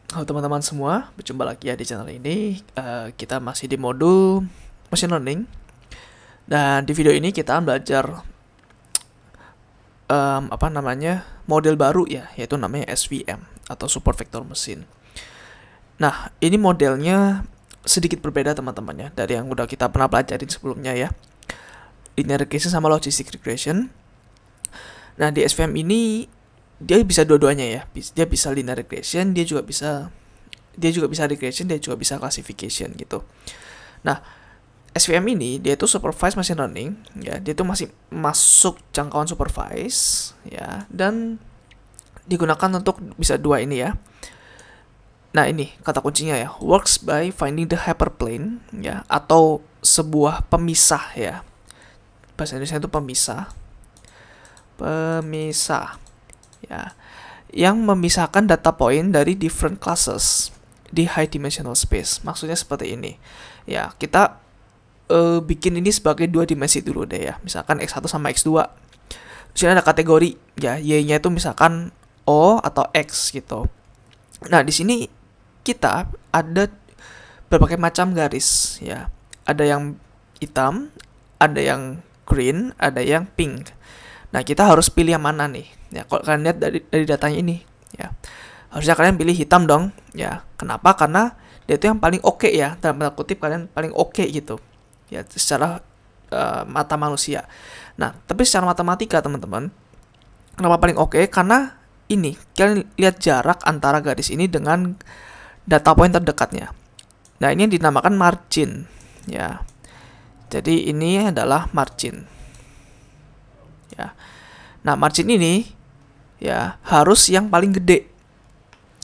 Halo teman-teman semua, berjumpa lagi ya di channel ini. Kita masih di modul machine learning, dan di video ini kita belajar model baru ya, yaitu namanya SVM atau Support Vector Machine. Nah, ini modelnya sedikit berbeda teman-teman ya dari yang udah kita pernah pelajarin sebelumnya ya, linear regression sama logistic regression. Nah, di SVM ini dia bisa dua-duanya ya. Dia bisa linear regression, dia juga bisa regression, dia juga bisa classification gitu. Nah, SVM ini dia itu supervised machine learning ya, dia itu masih masuk jangkauan supervised ya, dan digunakan untuk bisa dua ini ya. Nah, ini kata kuncinya ya, works by finding the hyperplane ya, atau sebuah pemisah ya. Bahasa Indonesia itu pemisah ya, yang memisahkan data point dari different classes di high dimensional space. Maksudnya seperti ini ya, kita bikin ini sebagai dua dimensi dulu deh ya, misalkan x1 sama x2. Di sini ada kategori ya, y-nya itu misalkan o atau x gitu. Nah, di sini kita ada berbagai macam garis ya, ada yang hitam, ada yang green, ada yang pink. Nah, kita harus pilih yang mana nih ya. Kalau kalian lihat dari datanya ini ya, harusnya kalian pilih hitam dong ya. Kenapa? Karena dia itu yang paling oke ya, dalam tanda kutip kalian paling oke gitu ya, secara mata manusia. Nah, tapi secara matematika teman-teman, kenapa paling oke? Karena ini kalian lihat jarak antara garis ini dengan data point terdekatnya. Nah, ini yang dinamakan margin ya. Jadi ini adalah margin ya. Nah, margin ini ya harus yang paling gede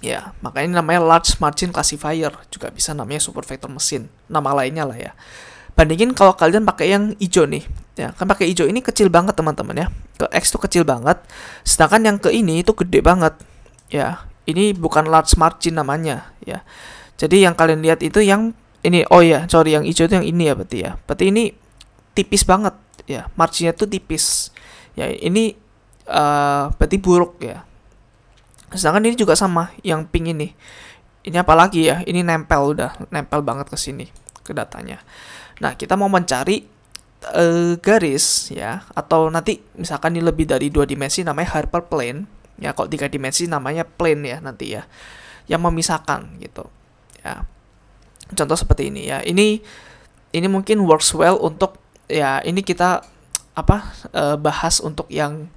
ya, makanya ini namanya large margin classifier, juga bisa namanya support vector machine, nama lainnya lah ya. Bandingin kalau kalian pakai yang hijau nih ya, kan pakai hijau ini kecil banget teman-teman ya, ke X tuh kecil banget, sedangkan yang ke ini itu gede banget ya. Ini bukan large margin namanya ya. Jadi yang kalian lihat itu yang ini, yang hijau itu yang ini ya, berarti ini tipis banget ya, marginnya tuh tipis ya. Ini berarti buruk ya. Sedangkan ini juga sama, yang pink ini apalagi ya, ini nempel banget ke sini, ke datanya. Nah, kita mau mencari garis ya, atau nanti misalkan ini lebih dari 2 dimensi namanya hyperplane ya, kalau 3 dimensi namanya plane ya nanti ya, yang memisahkan gitu ya. Contoh seperti ini ya, ini mungkin works well untuk ya, ini kita bahas untuk yang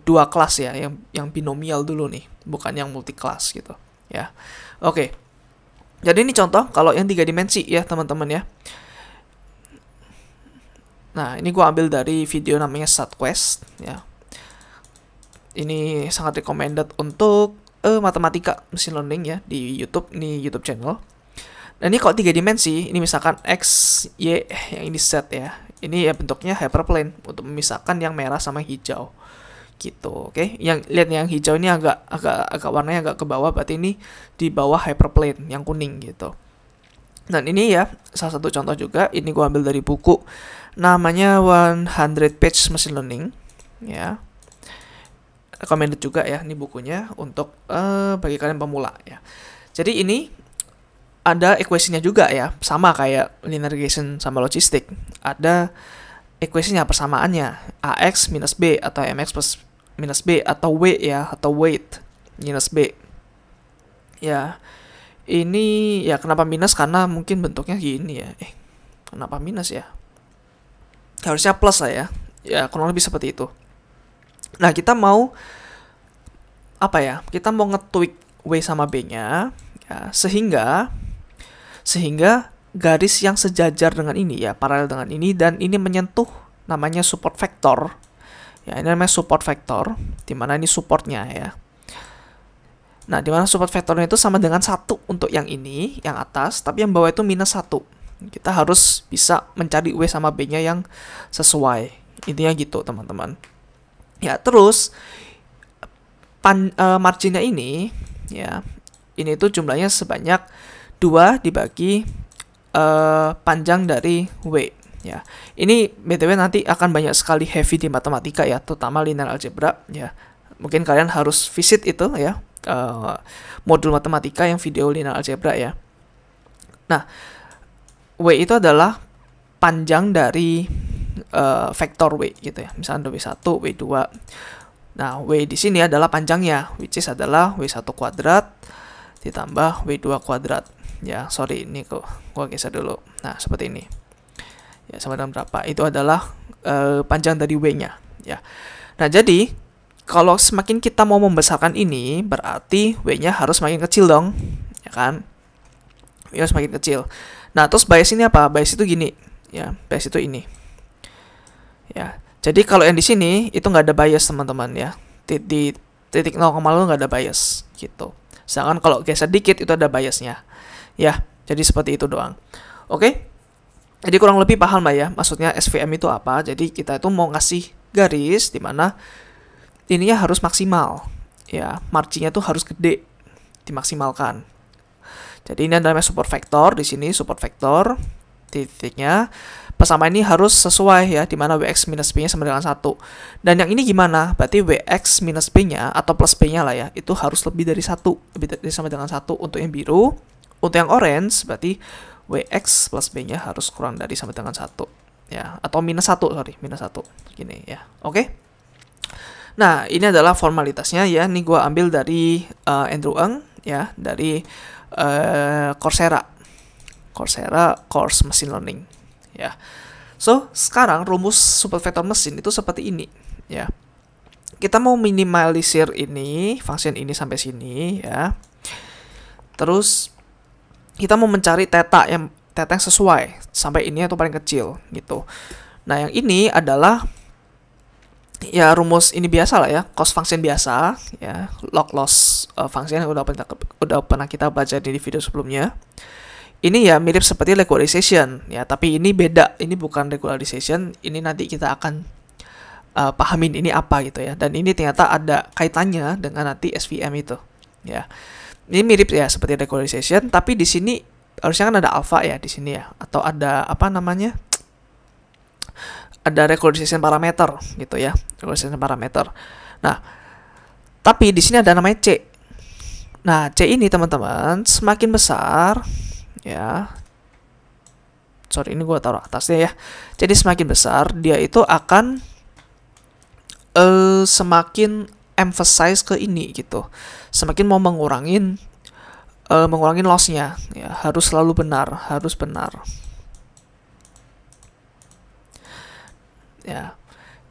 dua kelas ya, yang binomial dulu nih, bukan yang multi kelas gitu ya. Oke. Jadi ini contoh kalau yang 3 dimensi ya teman-teman ya. Nah, ini gue ambil dari video namanya StatQuest ya. Ini sangat recommended untuk matematika machine learning ya, di YouTube, ini YouTube channel. Dan ini kalau 3 dimensi, ini misalkan X, Y, yang ini Z ya. Ini ya bentuknya hyperplane untuk memisahkan yang merah sama hijau gitu. Oke, yang lihat yang hijau ini agak warnanya agak ke bawah, berarti ini di bawah hyperplane yang kuning gitu. Dan ini ya salah satu contoh juga, ini gua ambil dari buku namanya 100 Page Machine Learning ya. Recommended juga ya ini bukunya untuk bagi kalian pemula ya. Jadi ini ada equation-nya juga ya, sama kayak linear regression sama logistic. Ada equation-nya, persamaannya, AX minus B atau MX plus minus B atau W ya, atau weight minus B. Ya, ini ya kenapa minus, karena mungkin bentuknya gini ya. Kenapa minus ya? Harusnya plus lah ya. Ya, kurang lebih seperti itu. Nah, kita mau kita mau nge-tweak W sama B-nya ya, sehingga garis yang sejajar dengan ini ya, paralel dengan ini, dan ini menyentuh namanya support vector ya. Ini namanya support vector, dimana ini supportnya ya. Nah, dimana support vectornya itu sama dengan 1 untuk yang ini, yang atas, tapi yang bawah itu minus 1. Kita harus bisa mencari W sama B-nya yang sesuai, intinya gitu teman-teman ya. Terus marginnya ini ya, ini itu jumlahnya sebanyak 2 dibagi panjang dari W ya. Ini BTW nanti akan banyak sekali heavy di matematika ya, terutama linear algebra ya. Mungkin kalian harus visit itu ya, modul matematika yang video linear algebra ya. Nah, W itu adalah panjang dari vektor W gitu ya. Misalnya W1, W2. Nah, W di sini adalah panjangnya, which is adalah W1 kuadrat ditambah W2 kuadrat. Ya, sorry, ini gua geser dulu. Nah, seperti ini. Ya, sama dengan berapa? Itu adalah panjang dari W-nya. Ya. Nah, jadi, kalau semakin kita mau membesarkan ini, berarti W-nya harus semakin kecil dong. Ya kan? W-nya semakin kecil. Nah, terus bias ini apa? Bias itu gini. Ya, bias itu ini. Ya. Jadi kalau yang di sini itu nggak ada bias teman-teman ya. Di titik 0,0 nggak ada bias gitu. Sedangkan kalau geser dikit itu ada biasnya. Ya, jadi seperti itu doang. Oke. Jadi kurang lebih paham lah ya. Maksudnya SVM itu apa. Jadi kita itu mau ngasih garis di mana ininya harus maksimal. Ya, marginnya tuh harus gede, dimaksimalkan. Jadi ini adalah support vector. Di sini support vector titiknya. Persamaan ini harus sesuai ya, di mana Wx minus B-nya sama dengan 1. Dan yang ini gimana? Berarti Wx minus B-nya atau plus B-nya lah ya, itu harus lebih dari 1. Lebih dari sama dengan 1 untuk yang biru. Untuk yang orange, berarti Wx plus B-nya harus kurang dari sama dengan 1. Ya, atau minus 1, sorry, minus 1. Gini ya, oke? Nah, ini adalah formalitasnya ya. Ini gue ambil dari Andrew Ng, ya, dari Coursera course machine learning. Ya, so sekarang rumus support vector mesin itu seperti ini. Ya, kita mau minimalisir ini function ini sampai sini ya. Terus kita mau mencari theta yang sesuai sampai ini atau paling kecil gitu. Nah, yang ini adalah ya rumus ini biasa lah ya, cost function biasa ya, log loss function yang udah pernah kita belajar di video sebelumnya. Ini ya mirip seperti regularization ya, tapi ini beda. Ini bukan regularization. Ini nanti kita akan pahamin ini apa gitu ya. Dan ini ternyata ada kaitannya dengan nanti SVM itu ya. Ini mirip ya seperti regularization, tapi di sini harusnya kan ada alpha ya di sini ya, atau ada apa namanya? Ada regularization parameter gitu ya, regularization parameter. Nah, tapi di sini ada namanya C. Nah, C ini teman-teman semakin besar ya, sorry ini gue taruh atasnya ya. Jadi semakin besar dia itu akan semakin emphasize ke ini gitu, semakin mau mengurangi lossnya ya, harus selalu benar, harus benar ya.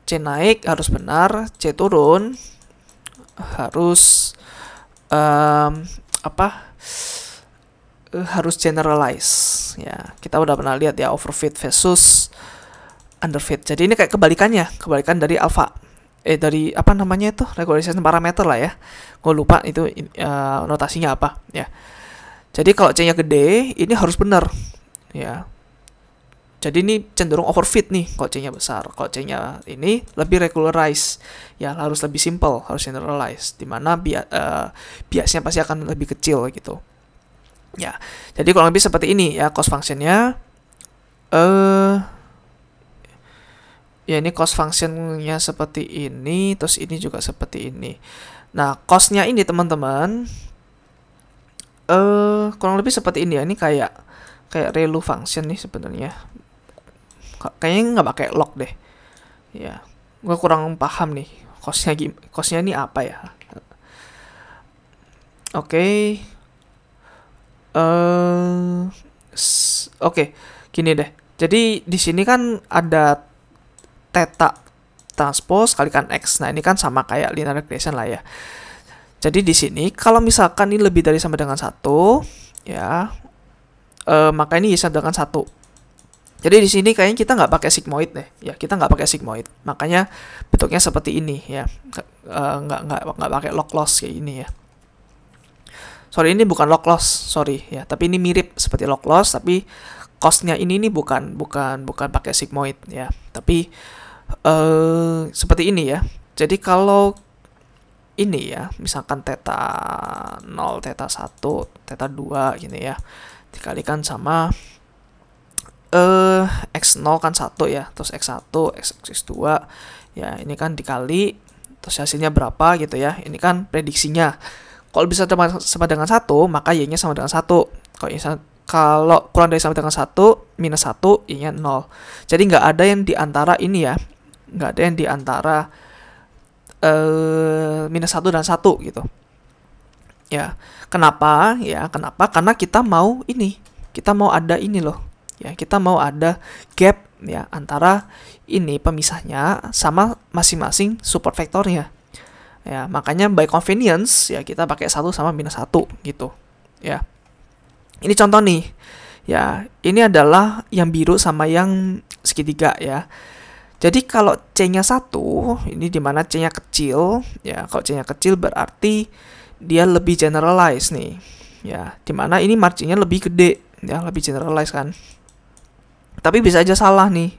C naik harus benar, C turun harus harus generalize ya. Kita udah pernah lihat ya, overfit versus underfit. Jadi ini kayak kebalikan dari alpha. Dari apa namanya itu, regularization parameter lah ya. Gue lupa itu notasinya apa ya. Jadi kalau C-nya gede, ini harus benar ya. Jadi ini cenderung overfit nih kalau C-nya besar. Kalau C-nya ini lebih regularize ya, harus lebih simple, harus generalize, dimana biasnya pasti akan lebih kecil gitu. Ya, jadi kurang lebih seperti ini ya cost functionnya. Ya ini cost functionnya seperti ini, terus ini juga seperti ini. Nah, costnya ini teman-teman, kurang lebih seperti ini ya. Ini kayak ReLU function nih sebenarnya. Kayaknya nggak pakai log deh. Ya, gue kurang paham nih costnya ini apa ya. Oke. Oke, gini deh. Jadi di sini kan ada theta transpose kalikan x. Nah, ini kan sama kayak linear regression lah ya. Jadi di sini kalau misalkan ini lebih dari sama dengan 1 ya, maka ini sama dengan 1. Jadi di sini kayaknya kita nggak pakai sigmoid deh. Ya, kita nggak pakai sigmoid. Makanya bentuknya seperti ini ya. Nggak pakai log loss kayak ini ya. Sorry, ini bukan log loss, sorry ya, tapi ini mirip seperti log loss, tapi cost-nya ini bukan pakai sigmoid ya, tapi seperti ini ya. Jadi kalau ini ya, misalkan theta 0, theta 1, theta 2 gini ya, dikalikan sama x0 kan 1 ya, terus x1, x2 ya, ini kan dikali terus hasilnya berapa gitu ya. Ini kan prediksinya. Kalau bisa sama dengan 1, maka y-nya sama dengan 1. Kalau kurang dari sama dengan 1, minus 1, y-nya 0. Jadi nggak ada yang di antara ini ya. Nggak ada yang di antara minus 1 dan 1 gitu. Ya, kenapa? Karena kita mau ini. Kita mau ada ini loh. Ya, kita mau ada gap ya antara ini pemisahnya sama masing-masing support vektornya. Ya, makanya by convenience ya kita pakai 1 sama minus 1 gitu. Ya. Ini contoh nih. Ya, ini adalah yang biru sama yang segitiga ya. Jadi kalau C-nya 1, ini dimana C-nya kecil, ya kalau C-nya kecil berarti dia lebih generalize nih. Ya, dimana ini marginnya lebih gede, ya lebih generalize kan. Tapi bisa aja salah nih.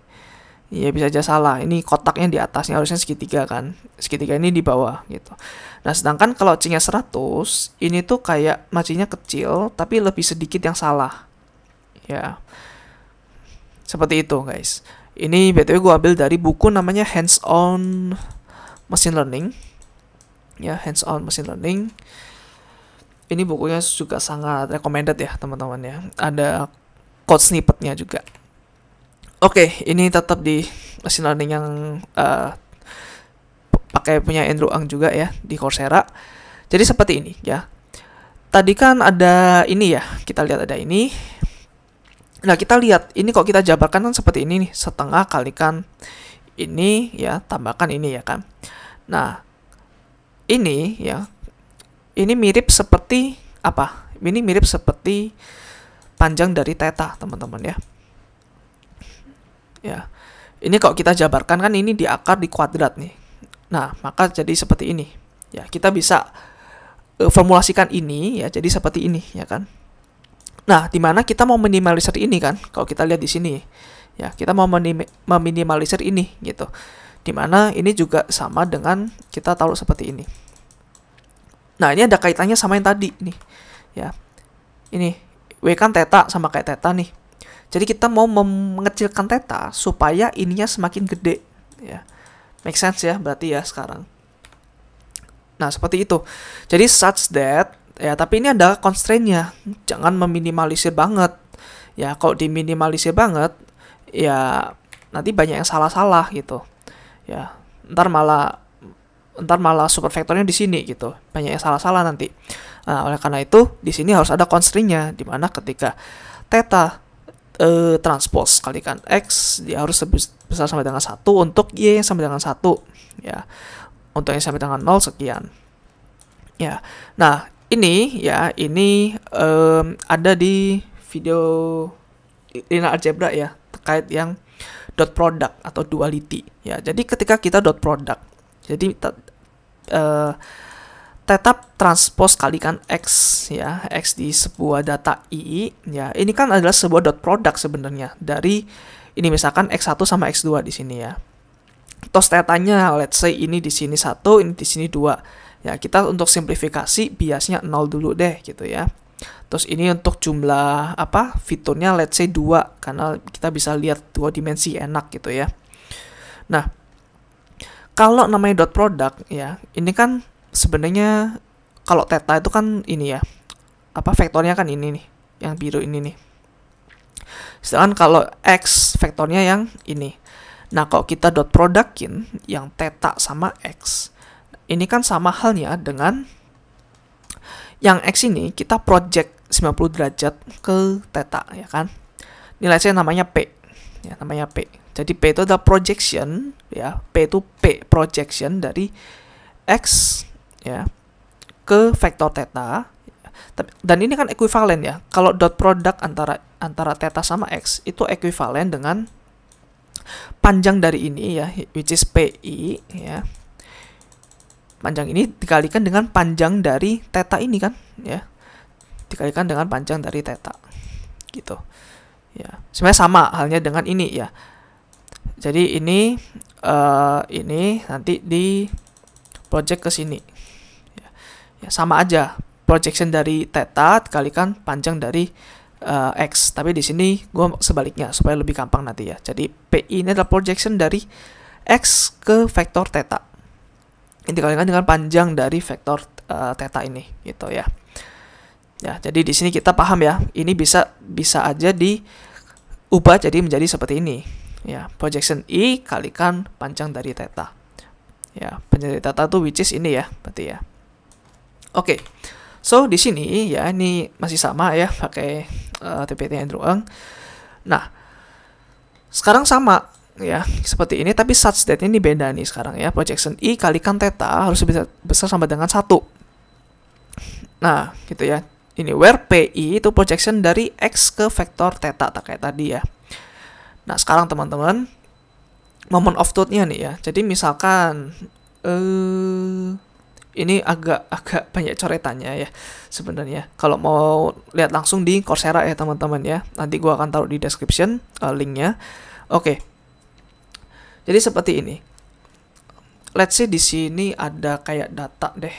Iya bisa aja salah. Ini kotaknya di atasnya harusnya segitiga kan. Segitiga ini di bawah gitu. Nah, sedangkan kalau C-nya 100, ini tuh kayak marginnya kecil tapi lebih sedikit yang salah. Ya. Seperti itu, guys. Ini BTW gue ambil dari buku namanya Hands on Machine Learning. Ya, Hands on Machine Learning. Ini bukunya juga sangat recommended ya, teman-teman ya. Ada code snippetnya juga. Oke, ini tetap di machine learning yang pakai punya Andrew Ng juga ya di Coursera. Jadi seperti ini ya. Tadi kan ada ini ya, kita lihat ada ini. Nah, kita lihat ini kok kita jabarkan kan seperti ini nih, setengah kalikan ini ya, tambahkan ini ya kan. Nah, ini ya, ini mirip seperti apa? Ini mirip seperti panjang dari theta, teman-teman ya. Ya, ini kalau kita jabarkan kan ini di akar di kuadrat nih. Nah, maka jadi seperti ini. Ya, kita bisa formulasikan ini ya jadi seperti ini ya kan. Nah, di mana kita mau minimalisir ini kan? Kalau kita lihat di sini, ya kita mau meminimalisir ini gitu. Di mana ini juga sama dengan kita taruh seperti ini. Nah, ini ada kaitannya sama yang tadi nih. Ya. Ini W kan theta sama kayak theta nih. Jadi kita mau mengecilkan theta supaya ininya semakin gede ya. Make sense ya berarti ya sekarang. Nah, seperti itu. Jadi such that ya, tapi ini ada constraint-nya. Jangan meminimalisir banget. Ya, kalau diminimalisir banget ya nanti banyak yang salah-salah gitu. Ya, ntar malah super vektornya di sini gitu. Banyak yang salah-salah nanti. Nah, oleh karena itu di sini harus ada constraint-nya di mana ketika theta transpose kalikan X dia harus besar sampai dengan 1 untuk Y yang sampai dengan 1 ya. Untuk yang sampai dengan 0 sekian. Ya. Nah, ini ya, ini ada di video linear algebra ya, terkait yang dot product atau duality ya. Jadi ketika kita dot product, jadi theta transpose kalikan X ya, X di sebuah data I ya. Ini kan adalah sebuah dot product sebenarnya dari ini misalkan X1 sama X2 di sini ya. Tos tetanya let's say ini di sini 1, ini di sini 2. Ya, kita untuk simplifikasi biasnya 0 dulu deh gitu ya. Terus ini untuk jumlah apa? Fiturnya let's say 2 karena kita bisa lihat 2 dimensi enak gitu ya. Nah, kalau namanya dot product ya, ini kan sebenarnya kalau theta itu kan ini ya, apa vektornya kan ini nih, yang biru ini nih. Sedangkan kalau X vektornya yang ini. Nah, kalau kita dot productin yang theta sama X, ini kan sama halnya dengan yang X ini kita project 90 derajat ke theta ya kan. Nilai saya namanya P. Ya, namanya P. Jadi P itu adalah projection ya. P itu P projection dari X ya ke vektor theta. Dan ini kan ekuivalen ya. Kalau dot product antara theta sama X itu ekuivalen dengan panjang dari ini ya, which is PI ya. Panjang ini dikalikan dengan panjang dari theta ini kan ya. Dikalikan dengan panjang dari theta. Gitu. Ya. Sebenarnya sama halnya dengan ini ya. Jadi ini nanti di project ke sini. Ya, sama aja. Projection dari theta dikalikan panjang dari X. Tapi di sini gue sebaliknya supaya lebih gampang nanti ya. Jadi PI ini adalah projection dari X ke vektor theta. Ini dikalikan dengan panjang dari vektor theta ini gitu ya. Ya, jadi di sini kita paham ya, ini bisa aja diubah jadi menjadi seperti ini. Ya, projection I kalikan panjang dari theta. Ya, panjang dari theta tuh which is ini ya, berarti ya. Oke. So, di sini ya ini masih sama ya pakai TPT Andrew Ng. Nah, sekarang sama ya, seperti ini tapi such that ini beda nih sekarang ya. Projection I kalikan theta harus besar sama dengan 1. Nah, gitu ya. Ini where PI itu projection dari X ke vektor theta kayak tadi ya. Nah, sekarang teman-teman, moment of truth-nya nih ya. Jadi misalkan ini agak banyak coretannya ya sebenarnya. Kalau mau lihat langsung di Coursera ya teman-teman ya. Nanti gua akan taruh di description linknya. Oke. Jadi seperti ini. Let's say di sini ada kayak data deh.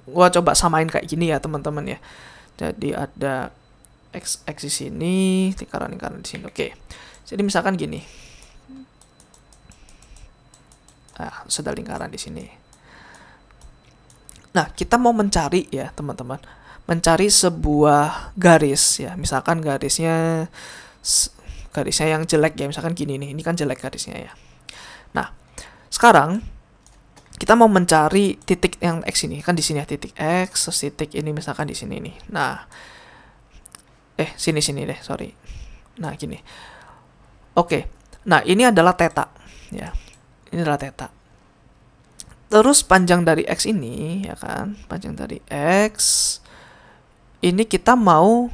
Gua coba samain kayak gini ya teman-teman ya. Jadi ada x-axis ini, lingkaran-lingkaran di sini. Oke. Jadi misalkan gini. Nah, sudah lingkaran di sini. Nah, kita mau mencari ya, teman-teman. Mencari sebuah garis ya. Misalkan garisnya yang jelek ya, misalkan gini nih. Ini kan jelek garisnya ya. Nah, sekarang kita mau mencari titik yang X ini, kan di sini ya titik X, terus titik ini misalkan di sini nih. Nah, sini deh, sorry. Nah, gini. Oke. Nah, ini adalah theta ya. Ini adalah theta. Terus panjang dari X ini ya kan, panjang dari X ini kita mau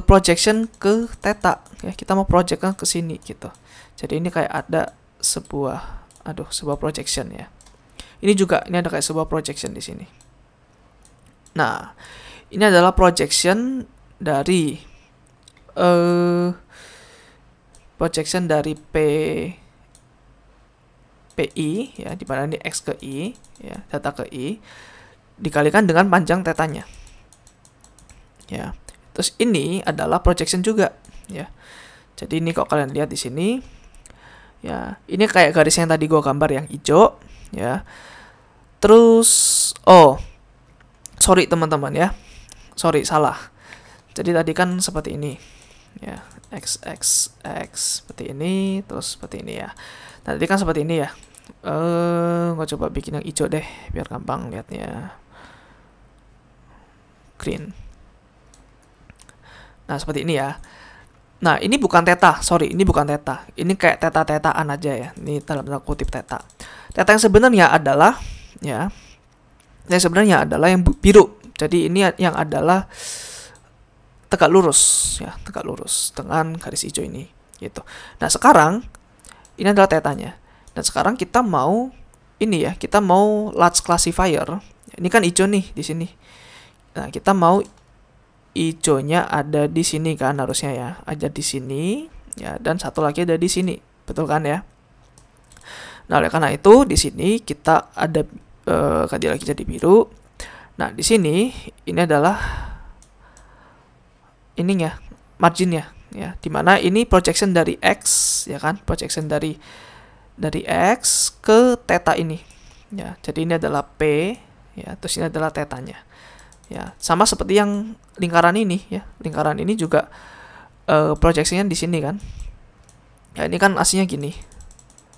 projection ke theta ya, kita mau projectkan ke sini gitu. Jadi ini kayak ada sebuah projection ya. Ini ada kayak sebuah projection di sini. Nah, ini adalah projection dari PI ya, di mana ini X ke I ya, theta ke I dikalikan dengan panjang tetanya. Ya. Terus ini adalah projection juga ya. Jadi ini kalau kalian lihat di sini ya, ini kayak garis yang tadi gue gambar yang hijau ya. Terus sorry teman-teman ya, sorry salah. Jadi tadi kan seperti ini ya, x seperti ini, terus seperti ini ya. Nah, tadi kan seperti ini ya. Gue coba bikin yang hijau deh biar gampang lihatnya. Green. Nah, seperti ini ya. Nah, ini bukan theta, sorry, ini bukan theta. Ini kayak theta-thetaan aja ya. Ini dalam tanda kutip theta. Theta yang sebenarnya adalah ya, yang biru. Jadi ini yang adalah tegak lurus ya, tegak lurus dengan garis hijau ini gitu. Nah, sekarang ini adalah tetanya. Dan sekarang kita mau ini ya, kita mau large classifier. Ini kan hijau nih di sini. Nah, kita mau hijaunya ada di sini kan harusnya ya, ada di sini ya, dan satu lagi ada di sini, betul kan ya? Nah, oleh karena itu di sini kita ada ganti lagi jadi biru. Nah, di sini ini adalah ininya, marginnya ya, dimana ini projection dari X ya kan, projection dari X ke theta ini ya. Jadi ini adalah P ya, terus ini adalah tetanya. Ya, sama seperti yang lingkaran ini ya. Lingkaran ini juga proyeksinya di sini kan. Ya, ini kan aslinya gini.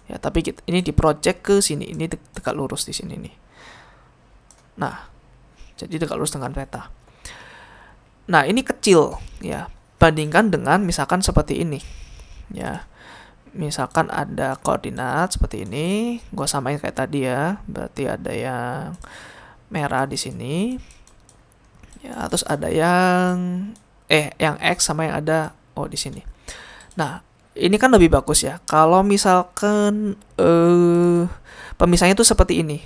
Ya, tapi ini diproject ke sini. Ini tegak lurus di sini nih. Nah, jadi tegak lurus dengan theta. Nah, ini kecil ya. Bandingkan dengan misalkan seperti ini. Ya. Misalkan ada koordinat seperti ini, gua samain kayak tadi ya. Berarti ada yang merah di sini. Ya, terus ada yang X sama yang ada di sini. Nah, ini kan lebih bagus ya. Kalau misalkan pemisahnya itu seperti ini.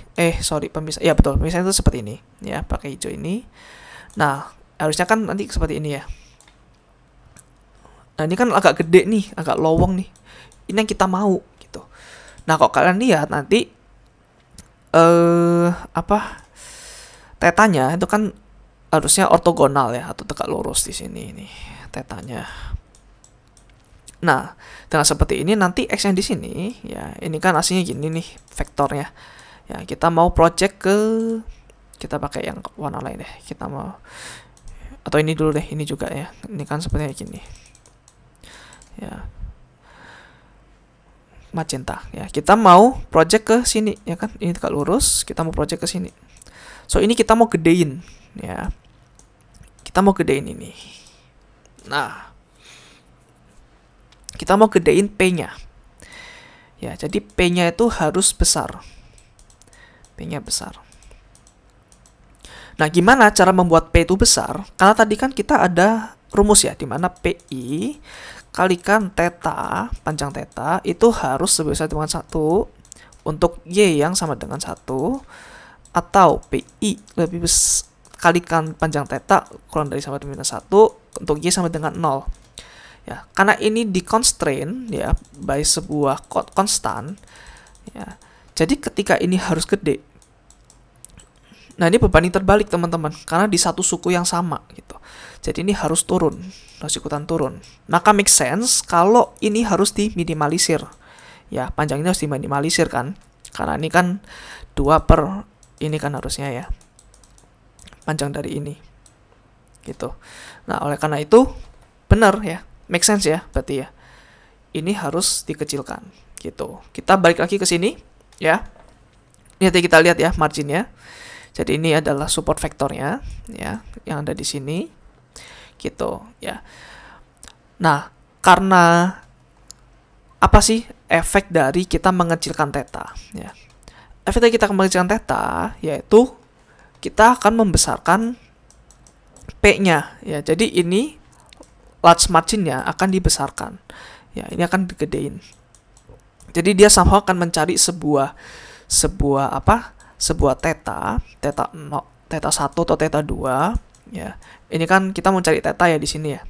Ya betul, pemisahnya itu seperti ini ya, pakai hijau ini. Nah, harusnya kan nanti seperti ini ya. Nah, ini kan agak gede nih, agak lowong nih. Ini yang kita mau gitu. Nah, kok kalian lihat nanti tetanya itu kan harusnya ortogonal ya, atau tegak lurus di sini nih tetanya. Nah, dengan seperti ini nanti X yang di sini ya, ini kan aslinya gini nih vektornya. Ya, kita mau project ke Kita pakai yang warna lain deh. Kita mau, atau ini dulu deh, ini juga ya. Ini kan sepertinya gini. Ya. Magenta ya. Kita mau project ke sini ya kan. Ini tegak lurus, kita mau project ke sini. So ini kita mau gedein ya. Kita mau gedein ini. Nah, kita mau gedein P-nya. Ya, jadi P-nya itu harus besar. P-nya besar. Nah, gimana cara membuat P itu besar? Karena tadi kan kita ada rumus ya, di mana PI kalikan theta, panjang theta, itu harus sebesar dengan 1 untuk Y yang sama dengan 1, atau PI lebih besar kalikan panjang theta kurang dari sama dengan 1 untuk Y sama dengan 0. Ya, karena ini di constraint ya by sebuah konstan ya. Jadi ketika ini harus gede. Nah, ini berbanding terbalik teman-teman, karena di satu suku yang sama gitu. Jadi ini harus turun, harus ikutan turun. Maka make sense kalau ini harus diminimalisir. Ya, panjang ini harus diminimalisir kan. Karena ini kan 2 per ini kan harusnya ya. Panjang dari ini. Gitu. Nah, oleh karena itu benar ya, make sense ya berarti ya. Ini harus dikecilkan gitu. Kita balik lagi ke sini ya. Ini nanti kita lihat ya marginnya. Jadi ini adalah support vektornya ya, yang ada di sini. Gitu ya. Nah, karena apa sih efek dari kita mengecilkan theta ya? Efek dari kita mengecilkan theta yaitu kita akan membesarkan P-nya ya. Jadi ini large marginnya akan dibesarkan. Ya, ini akan digedein. Jadi dia somehow akan mencari sebuah apa? Sebuah theta 0, theta 1 atau theta 2 ya. Ini kan kita mencari theta ya di sini ya.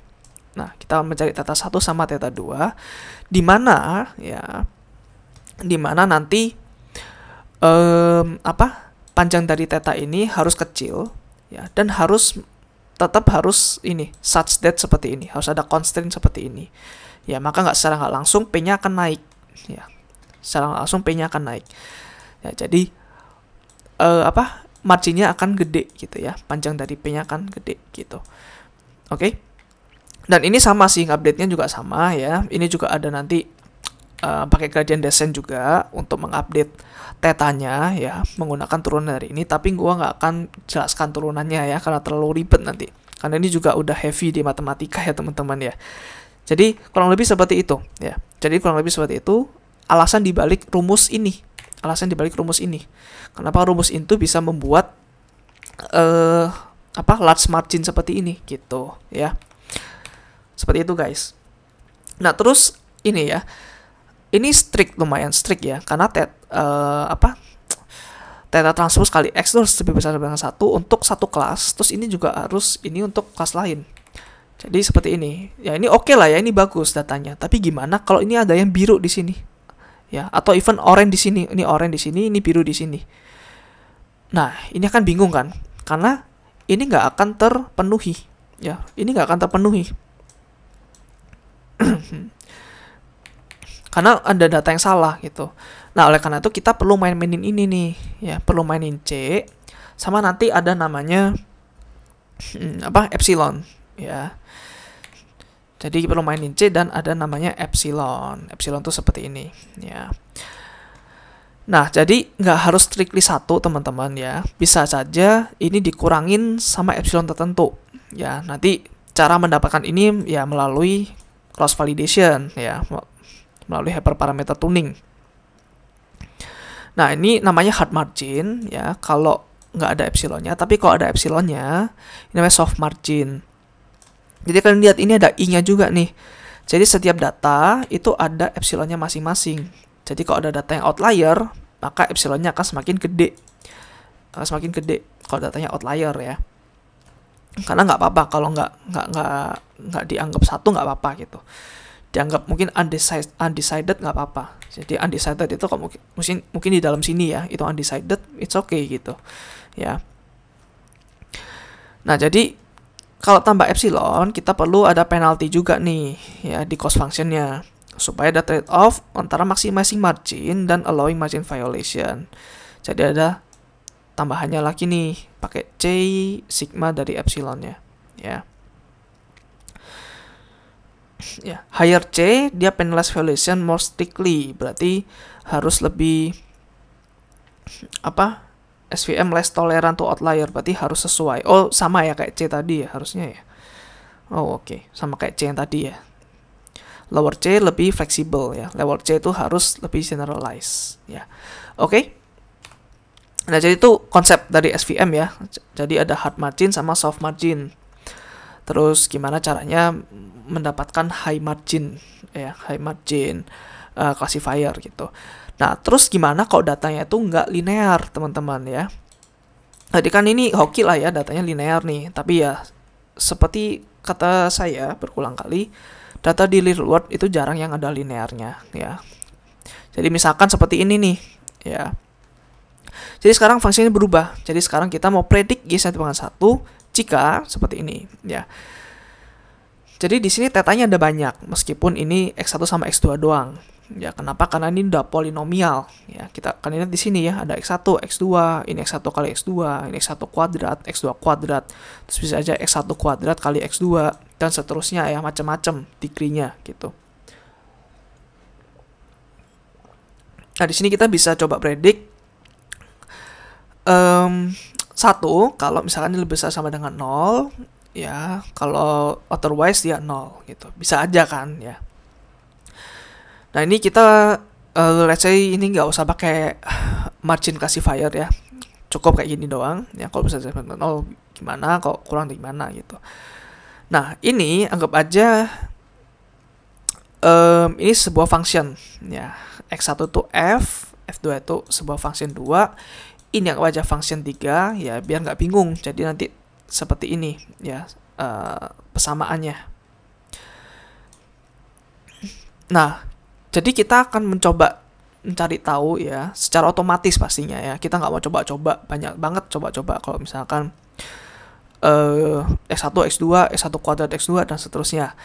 Nah, kita mencari theta 1 sama theta 2 di mana ya, di mana nanti apa? Panjang dari theta ini harus kecil ya, dan tetap harus ini such that seperti ini, harus ada constraint seperti ini ya. Maka secara nggak langsung P-nya akan naik ya, secara nggak langsung P-nya akan naik ya. Jadi apa, marginnya akan gede gitu ya, panjang dari P-nya akan gede gitu. Oke. Dan ini sama sih, update-nya juga sama ya. Ini juga ada nanti pakai gradient descent juga untuk mengupdate tetanya ya, menggunakan turunan dari ini. Tapi gua nggak akan jelaskan turunannya ya, karena terlalu ribet nanti. Karena ini juga udah heavy di matematika ya teman-teman ya. Jadi kurang lebih seperti itu ya. Jadi kurang lebih seperti itu alasan dibalik rumus ini. Alasan dibalik rumus ini. Kenapa rumus itu bisa membuat apa, large margin seperti ini gitu ya. Seperti itu guys. Nah, terus ini ya. Ini strict, lumayan strict ya, karena apa? Theta transpose kali X itu harus lebih besar dengan 1 untuk satu kelas. Terus ini juga harus ini untuk kelas lain. Jadi seperti ini. Ya, ini oke lah ya, ini bagus datanya. Tapi gimana kalau ini ada yang biru di sini? Ya, atau even orange di sini. Ini orange di sini, ini biru di sini. Nah, ini akan bingung kan? Karena ini nggak akan terpenuhi. Ya, ini nggak akan terpenuhi. Karena ada data yang salah gitu. Nah, oleh karena itu kita perlu mainin ini nih, ya, perlu mainin C, sama nanti ada namanya apa, epsilon, ya. Jadi perlu mainin C dan ada namanya epsilon. Epsilon tuh seperti ini, ya. Nah, jadi nggak harus strictly 1 teman-teman ya. Bisa saja ini dikurangin sama epsilon tertentu, ya. Nanti cara mendapatkan ini ya melalui cross validation, ya, melalui hyperparameter tuning. Nah, ini namanya hard margin ya kalau nggak ada epsilonnya. Tapi kalau ada epsilonnya, ini namanya soft margin. Jadi kalian lihat ini ada I-nya juga nih. Jadi setiap data itu ada epsilonnya masing-masing. Jadi kalau ada data yang outlier, maka epsilonnya akan semakin gede. Semakin gede kalau datanya outlier ya. Karena nggak apa-apa kalau nggak dianggap 1, nggak apa-apa gitu. Dianggap mungkin undecided nggak apa-apa. Jadi undecided itu kalau mungkin di dalam sini ya, itu undecided, it's okay gitu ya. Nah, jadi kalau tambah epsilon kita perlu ada penalty juga nih ya di cost functionnya, supaya ada trade off antara maximizing margin dan allowing margin violation. Jadi ada tambahannya lagi nih, pakai C sigma dari epsilonnya, ya. Ya, higher C dia penalize violation more strictly, berarti harus lebih apa? SVM less tolerant to outlier, berarti harus sesuai. Oh, sama ya kayak C tadi ya harusnya ya. Oh, oke. Sama kayak C yang tadi ya. Lower C lebih fleksibel ya. Lower C itu harus lebih generalize ya. Oke. Nah, jadi itu konsep dari SVM ya. Jadi ada hard margin sama soft margin. Terus gimana caranya mendapatkan high margin ya, high margin classifier gitu. Nah, terus gimana kalau datanya itu nggak linear, teman-teman ya. Jadi kan ini hoki lah ya, datanya linear nih. Tapi ya, seperti kata saya berulang kali, data di real world itu jarang yang ada linearnya ya. Jadi misalkan seperti ini nih ya. Jadi sekarang fungsinya berubah. Jadi sekarang kita mau predik Y1 dengan 1 jika seperti ini ya. Jadi di sini tetanya ada banyak, meskipun ini X1 sama X2 doang. Ya, kenapa? Karena ini udah polinomial. Ya, kita akan lihat di sini ya, ada X1, X2, ini X1 kali X2, ini X1 kuadrat, X2 kuadrat. Terus bisa aja X1 kuadrat kali X2 dan seterusnya ya, macam-macam degree-nya gitu. Nah, di sini kita bisa coba predik satu, kalau misalkan ini lebih besar sama dengan 0, ya, kalau otherwise dia 0 gitu. Bisa aja kan ya. Nah, ini kita let's say ini nggak usah pakai margin classifier ya. Cukup kayak gini doang ya. Kalau bisa sampai 0 gimana, kalau kurang gimana gitu. Nah, ini anggap aja ini sebuah function ya. X1 itu F, F2 itu sebuah function 2. Ini anggap aja function 3 ya, biar nggak bingung. Jadi nanti seperti ini ya persamaannya. Nah, jadi kita akan mencoba mencari tahu ya secara otomatis pastinya ya. Kita nggak mau coba-coba, banyak banget coba-coba kalau misalkan X1, X2, X1 kuadrat, X2 dan seterusnya.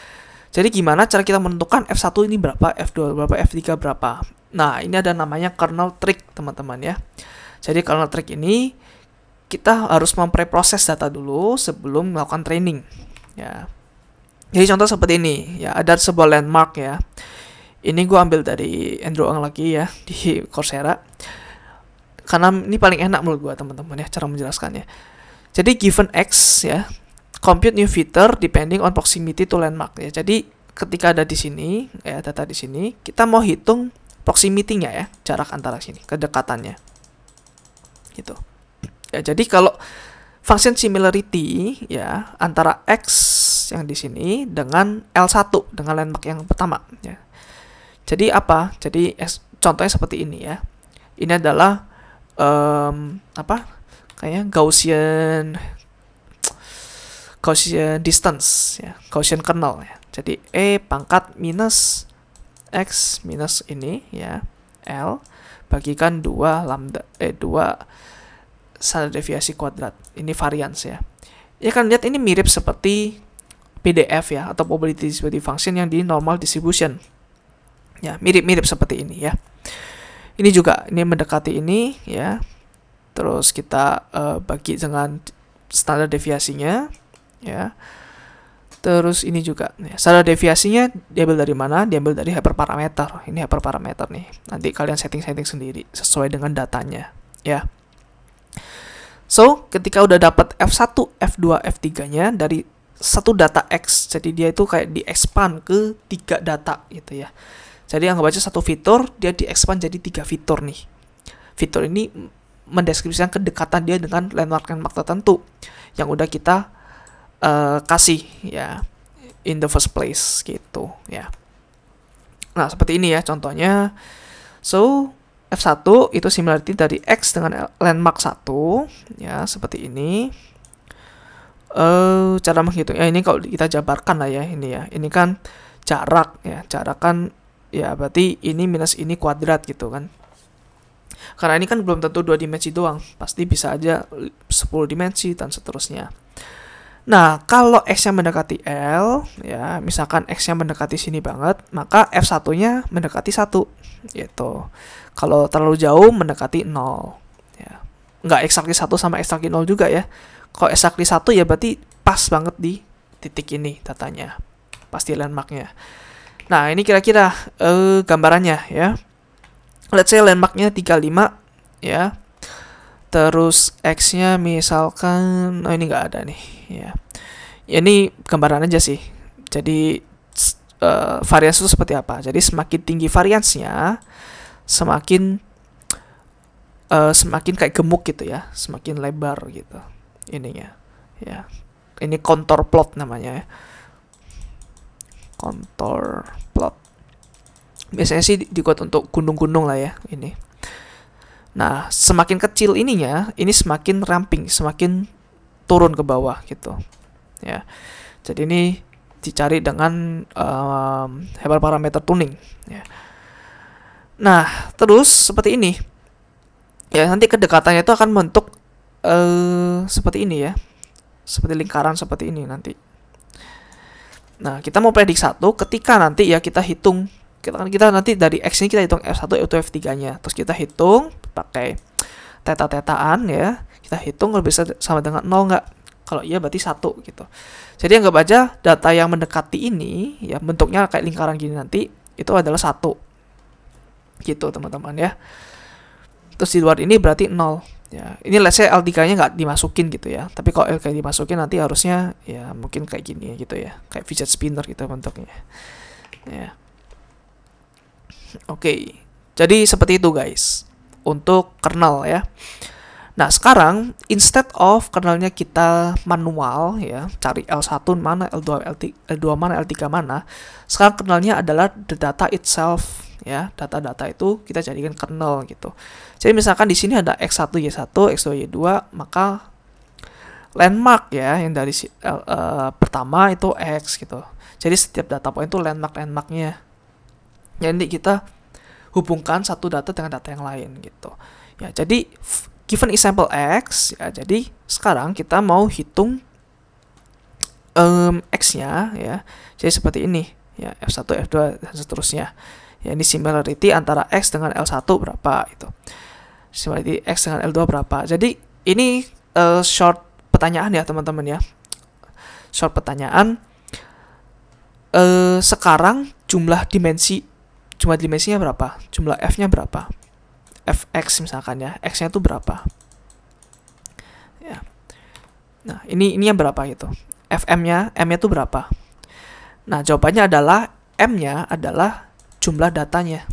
Jadi gimana cara kita menentukan F1 ini berapa, F2 berapa, F3 berapa. Nah, ini ada namanya kernel trick, teman-teman ya. Jadi kernel trick ini kita harus mempreproses data dulu sebelum melakukan training ya. Jadi contoh seperti ini ya, ada sebuah landmark ya. Ini gue ambil dari Andrew Ng lagi ya di Coursera. Karena ini paling enak menurut gue, teman-teman ya, cara menjelaskannya. Jadi given X ya, compute new feature depending on proximity to landmark ya. Jadi ketika ada di sini ya, data di sini, kita mau hitung proximity-nya ya, jarak antara sini, kedekatannya. Gitu. Ya, jadi kalau function similarity ya antara X yang di sini dengan L1 dengan landmark yang pertama ya. Jadi apa? Jadi contohnya seperti ini ya. Ini adalah kayak Gaussian distance ya, Gaussian kernel ya. Jadi E pangkat minus X minus ini ya, L bagikan 2 lambda 2 standar deviasi kuadrat. Ini variance ya. Ya kan lihat ini mirip seperti PDF ya, atau probability density function yang di normal distribution. Ya, mirip-mirip seperti ini ya. Ini juga ini mendekati ini ya. Terus kita bagi dengan standar deviasinya ya. Terus ini juga ya, standar deviasinya diambil dari mana? Diambil dari hyperparameter. Ini hyperparameter nih. Nanti kalian setting-setting sendiri sesuai dengan datanya ya. So, ketika udah dapat F1, F2, F3-nya dari satu data X, jadi dia itu kayak di-expand ke 3 data gitu ya. Jadi anggap aja satu fitur, dia di-expand jadi 3 fitur nih. Fitur ini mendeskripsikan kedekatan dia dengan landmark-landmark tertentu yang udah kita kasih ya in the first place gitu ya. Nah, seperti ini ya contohnya. So, F1 itu similarity dari X dengan landmark 1 ya, seperti ini. Cara menghitung ya, ini kalau kita jabarkan lah ya, ini ya. Ini kan jarak ya. Jarak kan ya berarti ini minus ini kuadrat gitu kan. Karena ini kan belum tentu 2 dimensi doang, pasti bisa aja 10 dimensi dan seterusnya. Nah, kalau X-nya mendekati L, ya, misalkan X-nya mendekati sini banget, maka F1-nya mendekati 1, gitu. Kalau terlalu jauh, mendekati 0, ya. nggak exactly 1 sama exactly 0 juga ya. Kalau exactly 1 ya berarti pas banget di titik ini datanya, pasti landmarknya. Nah, ini kira-kira gambarannya ya. Let's say landmarknya 35 ya. Terus X-nya misalkan, oh ini nggak ada nih ya. Ini gambaran aja sih. Jadi varians itu seperti apa? Jadi semakin tinggi variansnya, semakin kayak gemuk gitu ya, semakin lebar gitu ininya ya. Ini contour plot namanya ya, contour plot. Biasanya sih dibuat untuk gunung-gunung lah ya ini. Nah, semakin kecil ininya, ini semakin ramping, semakin turun ke bawah gitu ya. Jadi ini dicari dengan hyperparameter tuning ya. Nah, terus seperti ini ya, nanti kedekatannya itu akan membentuk seperti ini ya, seperti lingkaran seperti ini nanti. Nah, kita mau predik 1 ketika nanti ya kita hitung, kita nanti dari X ini kita hitung F1 itu F3 nya, terus kita hitung pakai teta-tetaan ya, kita hitung kalau bisa sama dengan 0 nggak, kalau iya berarti 1 gitu. Jadi anggap aja data yang mendekati ini ya, bentuknya kayak lingkaran gini nanti, itu adalah 1 gitu teman-teman ya. Terus di luar ini berarti 0 ya. Ini let's say L3 nya nggak dimasukin gitu ya, tapi kalau L3 dimasukin nanti harusnya ya mungkin kayak gini gitu ya, kayak fidget spinner gitu bentuknya ya. Oke, jadi seperti itu guys untuk kernel ya. Nah, sekarang instead of kernelnya kita manual ya, cari L1 mana, L2 mana, L3 mana, sekarang kernelnya adalah the data itself ya. Data-data itu kita jadikan kernel gitu. Jadi misalkan di sini ada X1 Y1, X2 Y2, maka landmark ya yang dari pertama itu X gitu. Jadi setiap data point itu landmarknya. Jadi kita hubungkan satu data dengan data yang lain gitu. Ya, jadi given example X ya, jadi sekarang kita mau hitung X-nya ya. Jadi seperti ini ya, F1, F2 dan seterusnya. Ya, ini similarity antara X dengan L1 berapa itu. Similarity X dengan L2 berapa. Jadi ini short pertanyaan ya teman-teman ya. Short pertanyaan. Sekarang jumlah dimensinya berapa? Jumlah F-nya berapa? Fx misalkan ya, X-nya itu berapa? Ya. Nah, ini yang berapa gitu. M-nya itu berapa? Nah, jawabannya adalah M-nya adalah jumlah datanya.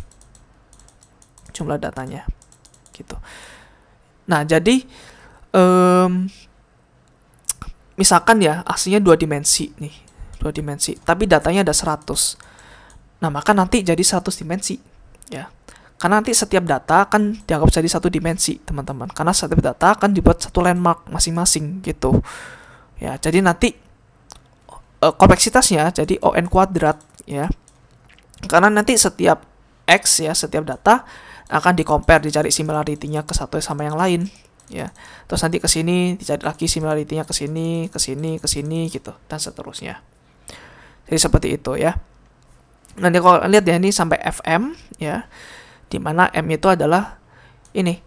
Jumlah datanya. Gitu. Nah, jadi misalkan ya, aslinya 2 dimensi nih. 2 dimensi, tapi datanya ada 100. Nah, maka nanti jadi 100 dimensi. Ya. Karena nanti setiap data akan dianggap jadi 1 dimensi, teman-teman. Karena setiap data akan dibuat 1 landmark masing-masing gitu. Ya, jadi nanti kompleksitasnya jadi ON kuadrat ya. Karena nanti setiap X ya, setiap data akan di-compare, dicari similarity-nya ke satu sama yang lain ya. Terus nanti ke sini dicari lagi similarity-nya ke sini, ke sini, ke sini gitu dan seterusnya. Jadi seperti itu ya. Nanti kalau lihat ya, ini sampai FM ya, di mana M itu adalah ini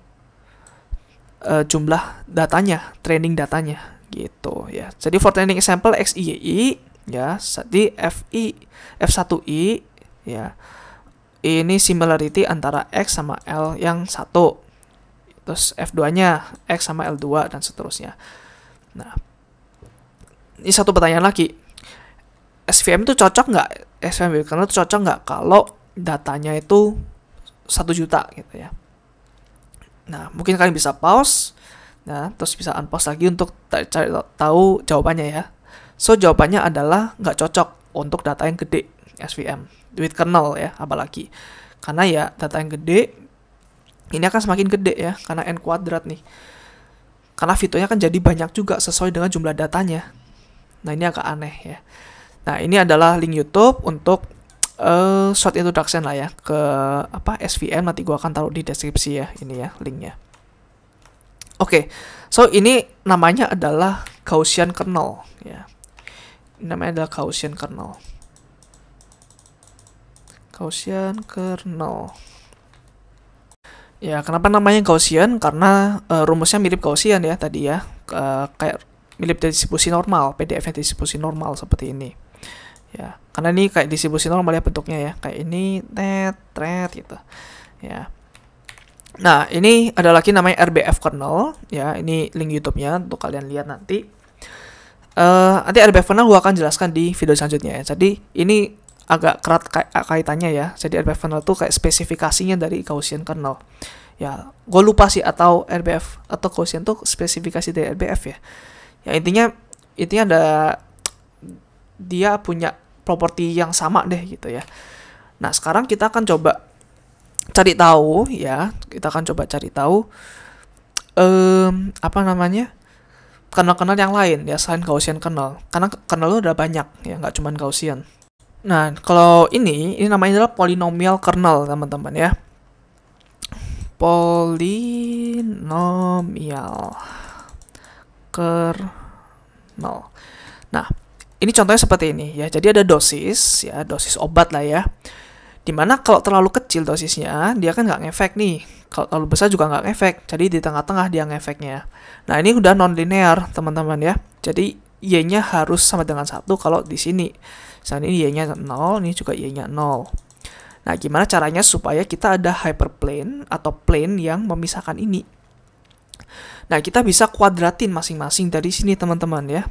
jumlah datanya, training datanya gitu ya. Jadi for training example XIY ya, jadi F1I ya. Ini similarity antara X sama L yang 1. Terus F2-nya X sama L2 dan seterusnya. Nah, ini satu pertanyaan lagi. SVM itu cocok nggak? SVM karena itu cocok nggak kalau datanya itu 1 juta gitu ya. Nah, mungkin kalian bisa pause, nah, terus bisa unpause lagi untuk cari tahu jawabannya ya. So, jawabannya adalah nggak cocok untuk data yang gede SVM, with kernel ya, apalagi. Karena ya data yang gede, ini akan semakin gede ya, karena N kuadrat nih. Karena fiturnya kan jadi banyak juga sesuai dengan jumlah datanya. Nah, ini agak aneh ya. Nah, ini adalah link YouTube untuk short introduction lah ya ke SVM. Nanti gue akan taruh di deskripsi ya, ini ya linknya. Oke, so ini namanya adalah Gaussian kernel ya. Ini namanya adalah Gaussian kernel. Gaussian kernel. Ya, kenapa namanya Gaussian? Karena rumusnya mirip Gaussian ya tadi ya. Kayak mirip distribusi normal, PDF-nya distribusi normal seperti ini. Ya, karena ini kayak distribusi normal ya bentuknya ya. Kayak ini thread gitu. Ya. Nah, ini ada lagi namanya RBF kernel ya. Ini link YouTube-nya untuk kalian lihat nanti. Nanti RBF kernel gue akan jelaskan di video selanjutnya ya. Jadi ini agak kerat kaitannya ya. Jadi RBF kernel itu kayak spesifikasinya dari Gaussian kernel. Ya, gue lupa sih atau RBF atau Gaussian tuh spesifikasi dari RBF ya. Ya intinya ada dia punya properti yang sama deh gitu ya. Nah, sekarang kita akan coba cari tahu ya. Kita akan coba cari tahu apa namanya? Kernel-kernel yang lain ya selain Gaussian kernel. Karena kernel itu ada banyak ya, nggak cuma Gaussian. Nah, kalau ini namanya adalah polynomial kernel, teman-teman ya. Polynomial kernel. Nah, ini contohnya seperti ini ya. Jadi ada dosis ya, dosis obat lah ya. Dimana kalau terlalu kecil dosisnya, dia kan nggak ngefek nih. Kalau terlalu besar juga nggak ngefek. Jadi di tengah-tengah dia ngefeknya. Nah, ini udah non-linear, teman-teman ya. Jadi y-nya harus sama dengan 1 kalau di sini. Misalnya ini y-nya 0, ini juga y-nya 0. Nah, gimana caranya supaya kita ada hyperplane atau plane yang memisahkan ini? Nah, kita bisa kuadratin masing-masing dari sini, teman-teman ya.